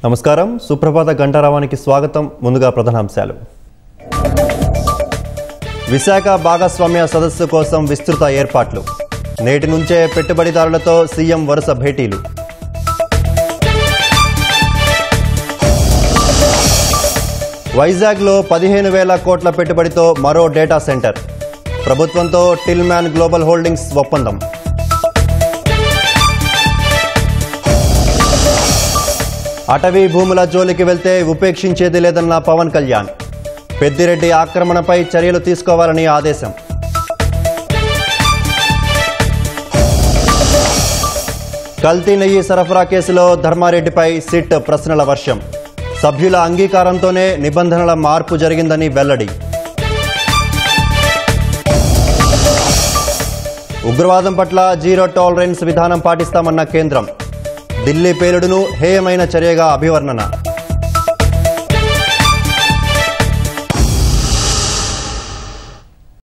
నమస్కారం సుప్రభాత గంటారావానికి స్వాగతం. ముందుగా ప్రధానాంశాలు. విశాఖ భాగస్వామ్య సదస్సు కోసం విస్తృత ఏర్పాట్లు. నేటి నుంచే పెట్టుబడిదారులతో సీఎం వరుస భేటీలు. వైజాగ్లో 15,000 కోట్ల పెట్టుబడితో మరో డేటా సెంటర్. ప్రభుత్వంతో టిల్మ్యాన్ గ్లోబల్ హోల్డింగ్స్ ఒప్పందం. అటవీ భూముల జోలికి వెళ్తే ఉపేక్షించేది లేదన్న పవన్ కళ్యాణ్. పెద్దిరెడ్డి ఆక్రమణపై చర్యలు తీసుకోవాలని ఆదేశం. కల్తీ నెయ్యి సరఫరా కేసులో ధర్మారెడ్డిపై సిట్ ప్రశ్నల వర్షం. సభ్యుల అంగీకారంతోనే నిబంధనల మార్పు జరిగిందని వెల్లడి. ఉగ్రవాదం పట్ల జీరో టాలరెన్స్ విధానం పాటిస్తామన్న కేంద్రం. ఢిల్లీ పేలుడును హేయమైన చర్యగా అభివర్ణన.